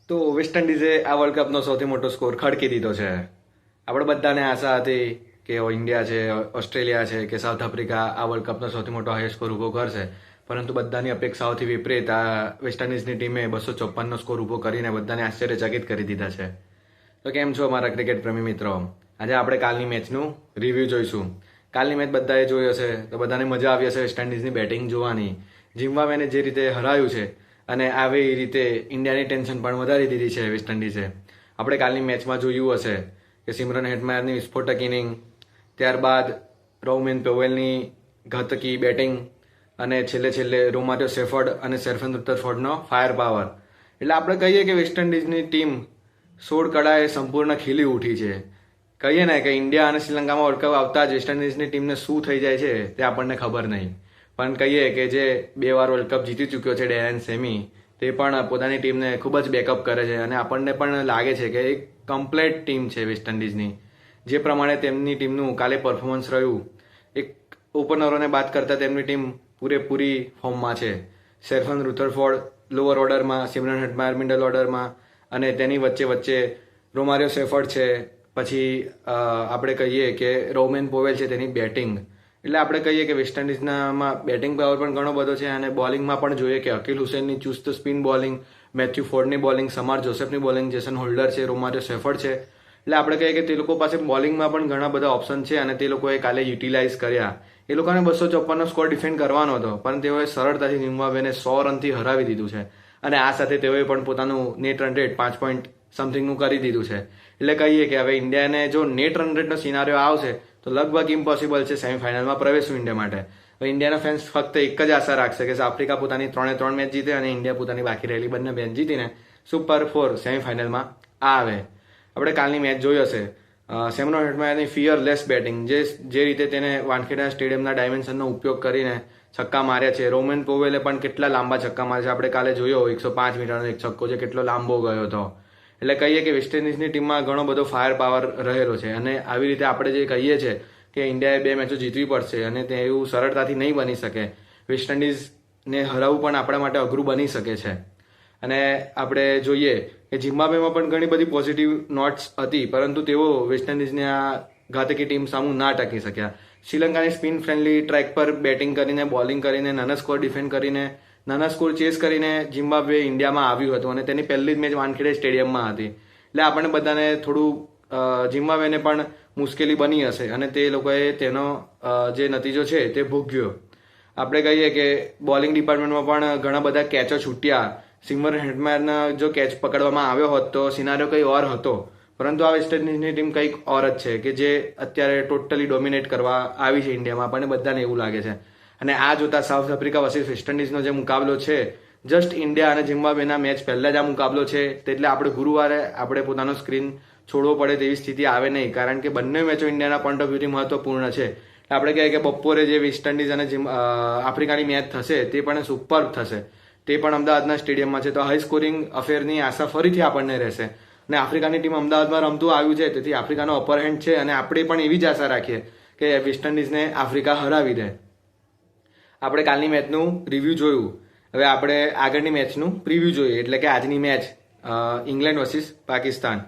તો વેસ્ટ ઇન્ડિઝે આ વર્લ્ડ કપનો સૌથી મોટો સ્કોર ખડકી દીધો છે. આપણે બધાને આશા હતી કે ઇન્ડિયા છે, ઓસ્ટ્રેલિયા છે કે સાઉથ આફ્રિકા આ વર્લ્ડ કપનો સૌથી મોટો હાઈ સ્કોર ઊભો કરશે, પરંતુ બધાની અપેક્ષાઓથી વિપરીત આ વેસ્ટ ઇન્ડિઝની ટીમે 254નો સ્કોર ઊભો કરીને બધાને આશ્ચર્યચકિત કરી દીધા છે. તો કેમ છો મારા ક્રિકેટ પ્રેમી મિત્રો? આજે આપણે કાલની મેચનું રિવ્યૂ જોઈશું. કાલની મેચ બધાએ જોઈ હશે તો બધાને મજા આવી હશે વેસ્ટ ઇન્ડિઝની બેટિંગ જોવાની. ઝિમ્બાબ્વેને જે રીતે હરાયું છે અને આવી રીતે ઇન્ડિયાની ટેન્શન પણ વધારી દીધી છે વેસ્ટ ઇન્ડિઝે. આપણે કાલની મેચમાં જોયું હશે કે સિમરન હેટમાયરની વિસ્ફોટક ઇનિંગ, ત્યારબાદ રોમેન પોવેલની ઘાતકી બેટિંગ અને છેલ્લે રોમારિયો સેફર્ડ અને સેર્ફન રુથરફોર્ડનો ફાયર પાવર. એટલે આપણે કહીએ કે વેસ્ટ ઇન્ડિઝની ટીમ 16 કળાએ સંપૂર્ણ ખીલી ઉઠી છે. કહીએ ને કે ઇન્ડિયા અને શ્રીલંકામાં વર્લ્ડ કપ આવતા જ વેસ્ટ ઇન્ડિઝની ટીમને શું થઈ જાય છે તે આપણને ખબર નહીં. પણ કહીએ કે જે 2 વાર વર્લ્ડ કપ જીતી ચૂક્યો છે ડેરેન સેમી, તે પણ પોતાની ટીમને ખૂબ જ બેકઅપ કરે છે અને આપણને પણ લાગે છે કે એક કમ્પ્લેટ ટીમ છે વેસ્ટ ઇન્ડિઝની. જે પ્રમાણે તેમની ટીમનું કાલે પરફોર્મન્સ રહ્યું, એક ઓપનરોને બાદ કરતાં તેમની ટીમ પૂરેપૂરી ફોર્મમાં છે. સેર્ફન રુથરફોર્ડ લોઅર ઓર્ડરમાં, સિમરન હેટમાયર મિડલ ઓર્ડરમાં અને તેની વચ્ચે રોમારિયો સેફર્ડ છે. પછી આપણે કહીએ કે રોમેન પોવેલ છે તેની બેટિંગ. એટલે આપણે કહીએ કે વેસ્ટ ઇન્ડિઝનામાં બેટિંગ પાવર પણ ઘણો બધો છે અને બોલિંગમાં પણ જોઈએ કે અકીલ હુસેનની ચુસ્ત સ્પિન બોલિંગ, મેથ્યુ ફોર્ડની બોલિંગ, સમાર જોસેફની બોલિંગ, જેસન હોલ્ડર છે, રોમારિયો સેફર્ડ છે. એટલે આપણે કહીએ કે તે લોકો પાસે બોલિંગમાં પણ ઘણા બધા ઓપ્શન છે અને તે લોકોએ કાલે યુટિલાઇઝ કર્યા. એ લોકોને 254નો સ્કોર ડિફેન્ડ કરવાનો હતો, પણ તેઓએ સરળતાથી ઝિમ્બાબ્વેને 100 રનથી હરાવી દીધું છે અને આ સાથે તેઓએ પણ પોતાનું નેટ રન રેટ 5 પોઈન્ટ સમથિંગનું કરી દીધું છે. એટલે કહીએ કે હવે ઇન્ડિયાને જો નેટ રન રેટનો સિનારીઓ આવશે તો લગભગ ઇમ્પોસિબલ છે સેમીફાઇનલમાં પ્રવેશવું ઇન્ડિયા માટે. હવે ઇન્ડિયાના ફેન્સ ફક્ત એક જ આશા રાખશે કે આફ્રિકા પોતાની 3-3 મેચ જીતે અને ઇન્ડિયા પોતાની બાકી રહેલી બંને મેચ જીતીને સુપર 4 સેમીફાઇનલમાં આવે. આપણે કાલની મેચ જોઈ હશે. સિમરન હેટમાયરની ફિયરલેસ બેટિંગ, જે રીતે તેને વાનખેડા સ્ટેડિયમના ડાયમેન્શનનો ઉપયોગ કરીને છક્કા માર્યા છે. રોમેન પોવેલે પણ કેટલા લાંબા છક્કા માર્યા છે. આપણે કાલે જોયો 105 મીટરનો એક છક્કો છે, કેટલો લાંબો ગયો હતો. એટલે કહીએ કે વેસ્ટ ઇન્ડિઝની ટીમમાં ઘણો બધો ફાયર પાવર રહેલો છે અને આવી રીતે આપણે જે કહીએ છીએ કે ઇન્ડિયાએ 2 મેચો જીતવી પડશે અને તે એવું સરળતાથી નહીં બની શકે. વેસ્ટ ઇન્ડિઝને હરાવવું પણ આપણા માટે અઘરું બની શકે છે. અને આપણે જોઈએ કે ઝિમ્બાબ્વેમાં પણ ઘણી બધી પોઝિટિવ નોટ્સ હતી, પરંતુ તેઓ વેસ્ટ ઇન્ડિઝની આ ઘાતકી ટીમ સામું ના ટકી શક્યા. શ્રીલંકાની સ્પિન ફ્રેન્ડલી ટ્રેક પર બેટિંગ કરીને, બોલિંગ કરીને, નાના સ્કોર ડિફેન્ડ કરીને, નાના સ્કોર ચેસ કરીને ઝિમ્બાબ્વે ઇન્ડિયામાં આવ્યું હતું અને તેની પહેલી જ મેચ વાનખેડે સ્ટેડિયમમાં હતી. એટલે આપણને બધાને થોડું ઝિમ્બાબ્વેને પણ મુશ્કેલી બની હશે અને તે લોકોએ તેનો જે નતીજો છે તે ભોગ્યો. આપણે કહીએ કે બોલિંગ ડિપાર્ટમેન્ટમાં પણ ઘણા બધા કેચો છૂટ્યા. સિમરન હેટમાયરના જો કેચ પકડવામાં આવ્યો હોત તો સિનારીઓ કંઈ ઓર હતો, પરંતુ આ વેસ્ટ ઇન્ડિઝની ટીમ કંઈક ઓર જ છે કે જે અત્યારે ટોટલી ડોમિનેટ કરવા આવી છે ઇન્ડિયામાં. આપણને બધાને એવું લાગે છે. અને આ જોતા સાઉથ આફ્રિકા વર્સિસ વેસ્ટ ઇન્ડિઝનો જે મુકાબલો છે, જસ્ટ ઇન્ડિયા અને ઝિમ્બાબ્વેના મેચ પહેલાં જ આ મુકાબલો છે, એટલે આપણે ગુરુવારે આપણે પોતાનો સ્ક્રીન છોડવો પડે તેવી સ્થિતિ આવે નહીં, કારણ કે બંને મેચો ઇન્ડિયાના પોઈન્ટ ઓફ વ્યૂથી મહત્વપૂર્ણ છે. આપણે કહીએ કે બપોરે જે વેસ્ટ ઇન્ડિઝ અને આફ્રિકાની મેચ થશે તે પણ સુપર થશે. તે પણ અમદાવાદના સ્ટેડિયમમાં છે, તો હાઈ સ્કોરિંગ અફેરની આશા ફરીથી આપણને રહેશે. અને આફ્રિકાની ટીમ અમદાવાદમાં રમતું આવ્યું છે, તેથી આફ્રિકાનો અપર હેન્ડ છે અને આપણે પણ એવી જ આશા રાખીએ કે વેસ્ટ ઇન્ડિઝને આફ્રિકા હરાવી દે. આપણે કાલની મેચનું રિવ્યૂ જોયું. હવે આપણે આગળની મેચનું પ્રિવ્યૂ જોઈએ, એટલે કે આજની match England versus Pakistan.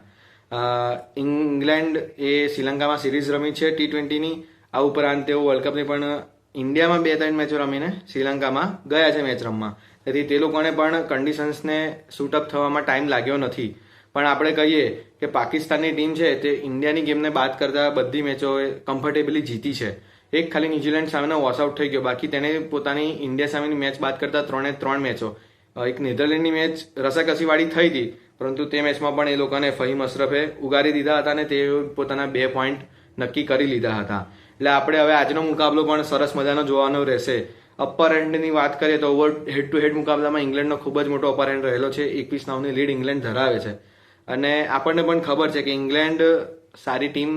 England એ શ્રીલંકામાં સિરીઝ રમી છે T20ની. આ ઉપરાંત તેઓ વર્લ્ડ કપની પણ ઇન્ડિયામાં 2-3 મેચો રમીને શ્રીલંકામાં ગયા છે મેચ રમવા. તેથી તે લોકોને પણ કન્ડિશન્સને સૂટઅપ થવામાં ટાઈમ લાગ્યો નથી. પણ આપણે કહીએ કે પાકિસ્તાનની ટીમ છે તે ઇન્ડિયાની ગેમને બાદ કરતા બધી મેચો કમ્ફર્ટેબલી જીતી છે. એક ખાલી ન્યુઝીલેન્ડ સામેનો વોશ આઉટ થઈ ગયો, બાકી તેને પોતાની ઇન્ડિયા સામેની મેચ બાદ કરતા 3-3 મેચો. એક નેધરલેન્ડની મેચ રસાકસીવાળી થઈ હતી, પરંતુ તે મેચમાં પણ એ લોકોને ફહીમ અશરફે ઉગારી દીધા હતા અને તે પોતાના 2 પોઈન્ટ નક્કી કરી લીધા હતા. એટલે આપણે હવે આજનો મુકાબલો પણ સરસ મજાનો જોવાનો રહેશે. અપર હેન્ડની વાત કરીએ તો ઓવર હેડ ટુ હેડ મુકાબલામાં ઇંગ્લેન્ડનો ખૂબ જ મોટો અપર હેન્ડ રહેલો છે. 21-9ની લીડ ઇંગ્લેન્ડ ધરાવે છે અને આપણને પણ ખબર છે કે ઇંગ્લેન્ડ સારી ટીમ,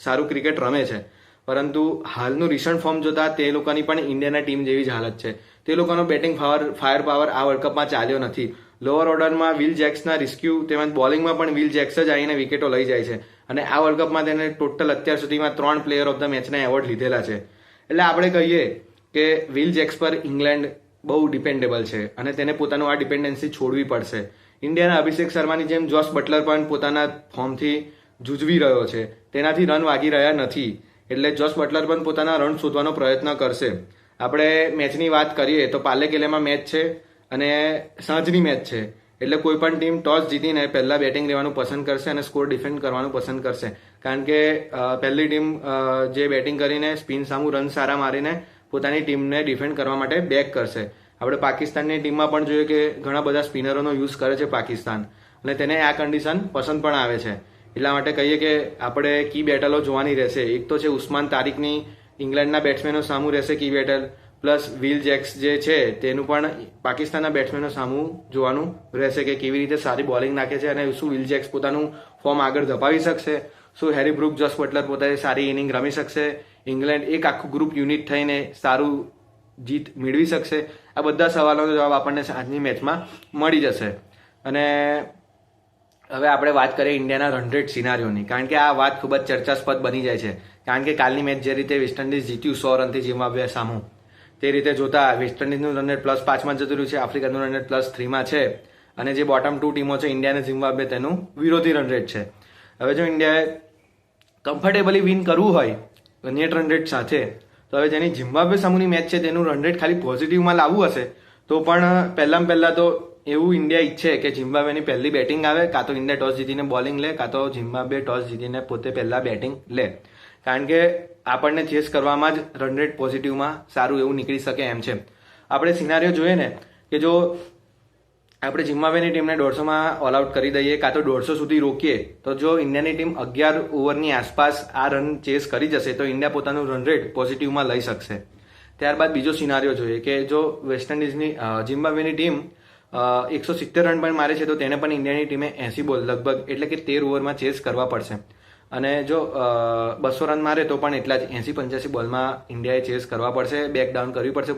સારું ક્રિકેટ રમે છે, પરંતુ હાલનું રિસન્ટ ફોર્મ જોતા તે લોકોની પણ ઇન્ડિયાના ટીમ જેવી જ હાલત છે. તે લોકોનો બેટિંગ ફાયર પાવર આ વર્લ્ડ કપમાં ચાલ્યો નથી. લોઅર ઓર્ડરમાં વિલ જેક્સના રિસ્ક્યુ તેમજ બોલિંગમાં પણ વિલ જેક્સ જ આવીને વિકેટો લઈ જાય છે અને આ વર્લ્ડ કપમાં તેને ટોટલ અત્યાર સુધીમાં 3 પ્લેયર ઓફ ધ મેચના એવોર્ડ લીધેલા છે. એટલે આપણે કહીએ કે વિલ જેક્સ પર ઇંગ્લેન્ડ બહુ ડિપેન્ડેબલ છે અને તેને પોતાનું આ ડિપેન્ડન્સી છોડવી પડશે. ઇન્ડિયાના અભિષેક શર્માની જેમ જોસ બટલર પણ પોતાના ફોર્મથી જૂજવી રહ્યો છે, તેનાથી રન વાગી રહ્યા નથી, એટલે જોસ બટલર પણ પોતાના રન શોધવાનો પ્રયત્ન કરશે. આપણે મેચની વાત કરીએ તો પાલેકેલેમાં મેચ છે અને સાંજની મેચ છે, એટલે કોઈ પણ ટીમ ટોસ જીતીને પહેલા બેટિંગ લેવાનું પસંદ કરશે અને સ્કોર ડિફેન્ડ કરવાનું પસંદ કરશે, કારણ કે પહેલી ટીમ જે બેટિંગ કરીને સ્પિન સામું રન સારા મારીને પોતાની ટીમને ડિફેન્ડ કરવા માટે બેક કરશે. આપણે પાકિસ્તાનની ટીમમાં પણ જોઈએ કે ઘણા બધા સ્પિનરોનો યુઝ કરે છે પાકિસ્તાન, અને તેને આ કન્ડિશન પસંદ પણ આવે છે. એટલા માટે કહીએ કે આપણે કી બેટલો જોવાની રહેશે. એક તો છે ઉસ્માન તારિકની ઇંગ્લેન્ડના બેટ્સમેનો સામું રહેશે કી બેટલ, પ્લસ વિલ જેક્સ જે છે તેનું પણ પાકિસ્તાનના બેટ્સમેનો સામું જોવાનું રહેશે કે કેવી રીતે સારી બોલિંગ નાખે છે અને શું વિલ જેક્સ પોતાનું ફોર્મ આગળ ધપાવી શકશે, શું હેરી બ્રુક, જોસ બટલર પોતાની સારી ઇનિંગ રમી શકશે, ઇંગ્લેન્ડ એક આખું ગ્રુપ યુનિટ થઈને સારું જીત મેળવી શકશે. આ બધા સવાલોનો જવાબ આપણને આજની મેચમાં મળી જશે. અને હવે આપણે વાત કરીએ ઇન્ડિયાના રન રેટ સિનારીઓની, કારણ કે આ વાત ખૂબ જ ચર્ચાસ્પદ બની જાય છે. કારણ કે કાલની મેચ જે રીતે વેસ્ટ ઇન્ડિઝ જીત્યું 100 રનથી ઝિમ્બાબ્વે સામું, તે રીતે જોતા વેસ્ટ ઇન્ડિઝનું રન રેટ +5 જતું રહ્યું છે, આફ્રિકાનું રન રેટ +3 છે, અને જે બોટમ 2 ટીમો છે ઇન્ડિયા અને ઝિમ્બાબ્વે તેનું વિરોધી રન રેટ છે. હવે જો ઇન્ડિયાએ કમ્ફર્ટેબલી વિન કરવું હોય નેટ રન રેટ સાથે, તો હવે જેની ઝિમ્બાબ્વે સામુની મેચ છે તેનું રન રેટ ખાલી પોઝિટિવમાં લાવવું હશે તો પણ પહેલા તો એવું ઇન્ડિયા ઈચ્છે કે ઝિમ્બાબ્વેની પહેલી બેટિંગ આવે, કાં તો ઇન્ડિયા ટોસ જીતીને બોલિંગ લે, કાં તો ઝિમ્બાબ્વે ટોસ જીતીને પોતે પહેલા બેટિંગ લે, કારણ કે આપણને ચેસ કરવામાં જ રન રેટ પોઝિટિવમાં સારું એવું નીકળી શકે એમ છે. આપણે સિનારીઓ જોઈએ ને કે જો આપણે ઝિમ્બાબ્વેની ટીમને 150માં ઓલ આઉટ કરી દઈએ કાં તો 150 સુધી રોકીએ, તો જો ઇન્ડિયાની ટીમ 11 ઓવરની આસપાસ આ રન ચેસ કરી જશે તો ઇન્ડિયા પોતાનું રન રેટ પોઝિટિવમાં લઈ શકશે. ત્યારબાદ બીજો સિનારીઓ જોઈએ કે જો વેસ્ટ ઇન્ડિઝની ઝિમ્બાબ્વેની ટીમ 170 રન પણ મારે છે તો તેને પણ ઇન્ડિયાની ટીમે 80 બોલ લગભગ એટલે કે 13 ઓવરમાં ચેસ કરવા પડશે, અને જો 200 રન મારે તો પણ એટલા જ 80-85 બોલમાં ઇન્ડિયાએ ચેસ કરવા પડશે, બેક ડાઉન કરવી પડશે,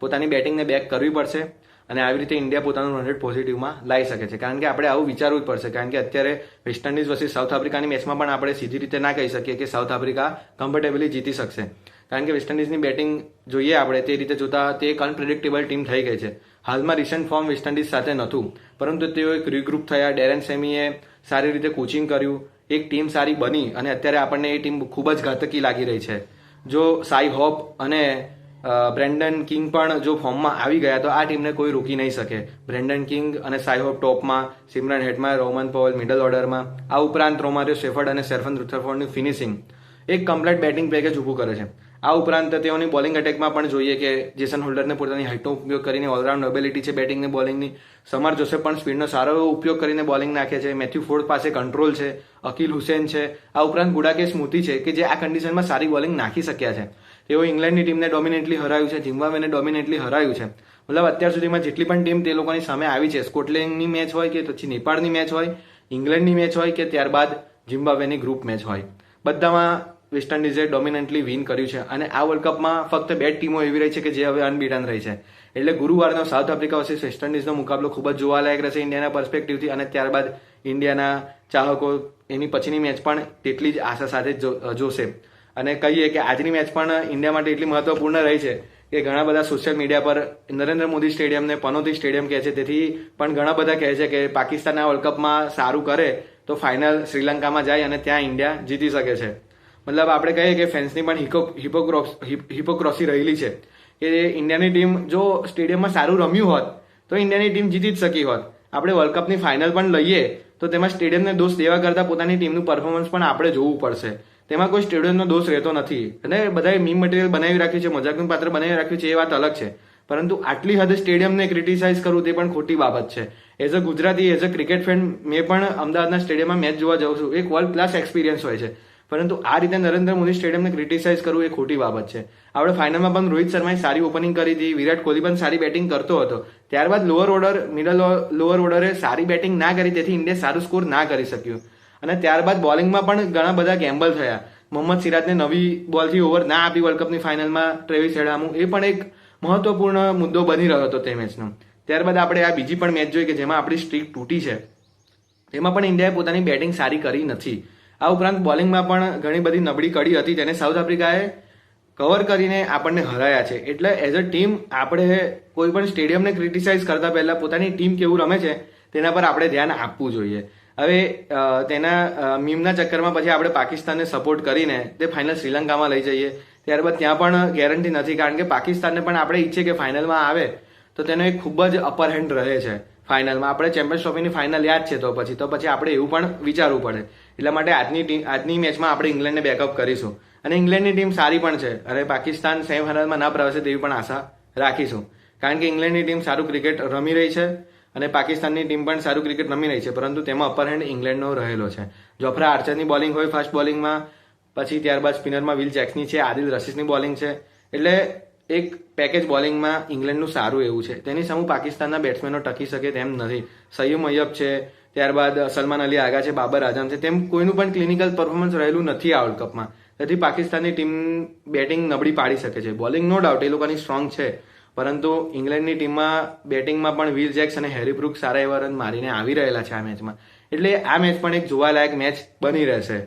પોતાની બેટિંગને બેક કરવી પડશે, અને આવી રીતે ઇન્ડિયા પોતાનું રન રેટ પોઝિટિવમાં લાવી શકે છે. કારણ કે આપણે આવું વિચારવું જ પડશે, કારણ કે અત્યારે વેસ્ટ ઇન્ડિઝ વર્સિસ સાઉથ આફ્રિકાની મેચમાં પણ આપણે સીધી રીતે ના કહી શકીએ કે સાઉથ આફ્રિકા કમ્ફર્ટેબલી જીતી શકશે, કારણ કે વેસ્ટ ઇન્ડિઝની બેટિંગ જોઈએ આપણે તે રીતે જોતા તે એક અનપ્રિડિક્ટેબલ ટીમ થઈ ગઈ છે. હાલમાં રિસન્ટ ફોર્મ વેસ્ટ ઇન્ડિઝ સાથે નહોતું, પરંતુ તેઓ એક રીગ્રુપ થયા, ડેરેન સેમીએ સારી રીતે કોચિંગ કર્યું, એક ટીમ સારી બની, અને અત્યારે આપણને એ ટીમ ખૂબ જ ઘાતકી લાગી રહી છે. જો સાઈ હોપ અને બ્રેન્ડન કિંગ પણ જો ફોર્મમાં આવી ગયા તો આ ટીમને કોઈ રોકી નહીં શકે. બ્રેન્ડન કિંગ અને સાઈ હોપ ટોપમાં, Shimron Hetmyer, Rovman Powell middle ઓર્ડરમાં, આ ઉપરાંત રોમારિયો શેફર્ડ અને સેર્ફન રુથરફોર્ડની ફિનિશિંગ એક કમ્પ્લીટ બેટિંગ પેકેજ ઊભું કરે છે. આ ઉપરાંત તેઓની બોલિંગ એટેકમાં પણ જોઈએ કે જેસન હોલ્ડરને પોતાની હાઇટનો ઉપયોગ કરીને ઓલરાઉન્ડ એબિલિટી છે બેટિંગની બોલિંગની, સમર જોસેફ પણ સ્પીડનો સારો એવો ઉપયોગ કરીને બોલિંગ નાખે છે, મેથ્યુ ફોર્ડ પાસે કંટ્રોલ છે, અકીલ હુસેન છે, આ ઉપરાંત ગુડાકે સ્મૃતિ છે કે જે આ કન્ડિશનમાં સારી બોલિંગ નાખી શક્યા છે. તેઓ ઇંગ્લેન્ડની ટીમને ડોમિનેટલી હરાયું છે, ઝિમ્બાબ્વેને ડોમિનેટલી હરાયું છે. મતલબ અત્યાર સુધીમાં જેટલી પણ ટીમ તે લોકોની સામે આવી છે, સ્કોટલેન્ડની મેચ હોય કે પછી નેપાળની મેચ હોય, ઇંગ્લેન્ડની મેચ હોય કે ત્યારબાદ ઝિમ્બાબ્વેની ગ્રુપ મેચ હોય, બધામાં વેસ્ટ ઇન્ડિઝે ડોમિનન્ટલી વિન કર્યું છે. અને આ વર્લ્ડ કપમાં ફક્ત 2 ટીમો એવી રહી છે કે જે હવે અનબીટન રહી છે, એટલે ગુરુવારનો સાઉથ આફ્રિકા વર્સિસ વેસ્ટ ઇન્ડિઝનો મુકાબલો ખૂબ જ જોવાલાયક રહેશે ઇન્ડિયાના પર્સ્પેક્ટિવથી, અને ત્યારબાદ ઇન્ડિયાના ચાહકો એની પછીની મેચ પણ તેટલી જ આશા સાથે જોશે. અને કહીએ કે આજની મેચ પણ ઇન્ડિયા માટે એટલી મહત્વપૂર્ણ રહી છે કે ઘણા બધા સોશિયલ મીડિયા પર નરેન્દ્ર મોદી સ્ટેડિયમને પનોતી સ્ટેડિયમ કહે છે, તેથી પણ ઘણા બધા કહે છે કે પાકિસ્તાન આ વર્લ્ડ કપમાં સારું કરે તો ફાઇનલ શ્રીલંકામાં જાય અને ત્યાં ઇન્ડિયા જીતી શકે છે. મતલબ આપણે કહીએ કે ફેન્સની પણ હિપોક્રોસી રહેલી છે કે ઇન્ડિયાની ટીમ જો સ્ટેડિયમમાં સારું રમ્યું હોત તો ઇન્ડિયાની ટીમ જીતી જ શકી હોત. આપણે વર્લ્ડ કપની ફાઇનલ પણ લઈએ તો તેમાં સ્ટેડિયમને દોષ દેવા કરતાં પોતાની ટીમનું પરફોર્મન્સ પણ આપણે જોવું પડશે. તેમાં કોઈ સ્ટેડિયમનો દોષ રહેતો નથી, અને બધાએ મીમ મટીરિયલ બનાવી રાખ્યું છે, મજાકનું પાત્ર બનાવી રાખ્યું છે, એ વાત અલગ છે, પરંતુ આટલી હદે સ્ટેડિયમને ક્રિટિસાઇઝ કરવું તે પણ ખોટી બાબત છે. As a Gujarati, as a cricket fan મેં પણ અમદાવાદના સ્ટેડિયમમાં મેચ જોવા જાઉં છું, એક વર્લ્ડ ક્લાસ એક્સપિરિયન્સ હોય છે, પરંતુ આ રીતે નરેન્દ્ર મોદી સ્ટેડિયમને ક્રિટિસાઇઝ કરવું એ ખોટી બાબત છે. આપણે ફાઇનલમાં પણ રોહિત શર્માએ સારી ઓપનિંગ કરી હતી, વિરાટ કોહલી પણ સારી બેટિંગ કરતો હતો, ત્યારબાદ લોઅર ઓર્ડરે સારી બેટિંગ ના કરી, તેથી ઇન્ડિયા સારું સ્કોર ના કરી શક્યું, અને ત્યારબાદ બોલિંગમાં પણ ઘણા બધા ગેમ્બલ થયા. મોહમ્મદ સિરાજને નવી બોલથી ઓવર ના આપી વર્લ્ડ કપની ફાઇનલમાં, ટ્રેવિસ હેડનું, એ પણ એક મહત્વપૂર્ણ મુદ્દો બની રહ્યો હતો તે મેચનો. ત્યારબાદ આપણે આ બીજી પણ મેચ જોઈ કે જેમાં આપણી સ્ટ્રીક તૂટી છે, તેમાં પણ ઇન્ડિયાએ પોતાની બેટિંગ સારી કરી નથી. આ ઉપરાંત બોલિંગમાં પણ ઘણી બધી નબળી કડી હતી, તેને સાઉથ આફ્રિકાએ કવર કરીને આપણને હરાયા છે. એટલે એઝ અ ટીમ આપણે કોઈ પણ સ્ટેડિયમને ક્રિટિસાઇઝ કરતા પહેલા પોતાની ટીમ કેવું રમે છે તેના પર આપણે ધ્યાન આપવું જોઈએ. હવે તેના મીમના ચક્કરમાં પછી આપણે પાકિસ્તાનને સપોર્ટ કરીને તે ફાઇનલ શ્રીલંકામાં લઈ જઈએ, ત્યારબાદ ત્યાં પણ ગેરંટી નથી, કારણ કે પાકિસ્તાનને પણ આપણે ઈચ્છીએ કે ફાઇનલમાં આવે તો તેનો એક ખૂબ જ અપર હેન્ડ રહે છે ફાઇનલમાં. આપણે ચેમ્પિયન્સ ટ્રોફીની ફાઇનલ યાદ છે, તો પછી આપણે એવું પણ વિચારવું પડે. એટલા માટે આજની મેચમાં આપણે ઇંગ્લેન્ડને બેકઅપ કરીશું, અને ઇંગ્લેન્ડની ટીમ સારી પણ છે, અને પાકિસ્તાન સેમીફાઇનલમાં ના પ્રવેશે તેવી પણ આશા રાખીશું, કારણ કે ઇંગ્લેન્ડની ટીમ સારું ક્રિકેટ રમી રહી છે અને પાકિસ્તાનની ટીમ પણ સારું ક્રિકેટ રમી રહી છે, પરંતુ તેમાં અપર હેન્ડ ઇંગ્લેન્ડનો રહેલો છે. જોફ્રા આર્ચરની બોલિંગ હોય ફાસ્ટ બોલિંગમાં, પછી ત્યારબાદ સ્પિનરમાં વિલ જેક્સની છે, આદિલ રશીદની બોલિંગ છે, એટલે એક પેકેજ બોલિંગમાં ઇંગ્લેન્ડનું સારું એવું છે. તેની સામે પાકિસ્તાનના બેટ્સમેનો ટકી શકે તેમ નથી. સૈયદ મૈયબ છે, ત્યારબાદ સલમાન અલી આગા છે, બાબર આઝમ છે, તેમ કોઈનું પણ ક્લિનિકલ પરફોર્મન્સ રહેલું નથી આ વર્લ્ડ કપમાં. તેથી પાકિસ્તાનની ટીમ બેટિંગ નબળી પાડી શકે છે. બોલિંગ નો ડાઉટ એ લોકોની સ્ટ્રોંગ છે, પરંતુ ઇંગ્લેન્ડની ટીમમાં બેટિંગમાં પણ વિલ જેક્સ અને હેરી બ્રુક સારા એવા રન મારીને આવી રહેલા છે આ મેચમાં. એટલે આ મેચ પણ એક જોવાલાયક મેચ બની રહેશે.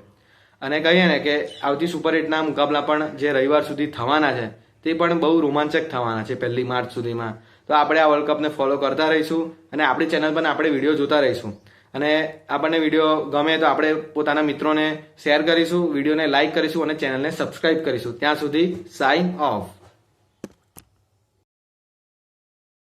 અને કહીએ ને કે આવતી સુપર 8ના મુકાબલા પણ જે રવિવાર સુધી થવાના છે તે પણ બહુ રોમાંચક થવાના છે 1 માર્ચ સુધીમાં. તો આપણે આ વર્લ્ડ કપને ફોલો કરતા રહીશું, અને આપણી ચેનલ પર આપણે વિડીયો જોતા રહીશું. અને આપણને વિડીયો ગમે તો આપણે પોતાના મિત્રોને શેર કરીશું, વિડીયોને લાઇક કરીશું અને ચેનલને સબસ્ક્રાઇબ કરીશું. ત્યાં સુધી સાઇન ઓફ.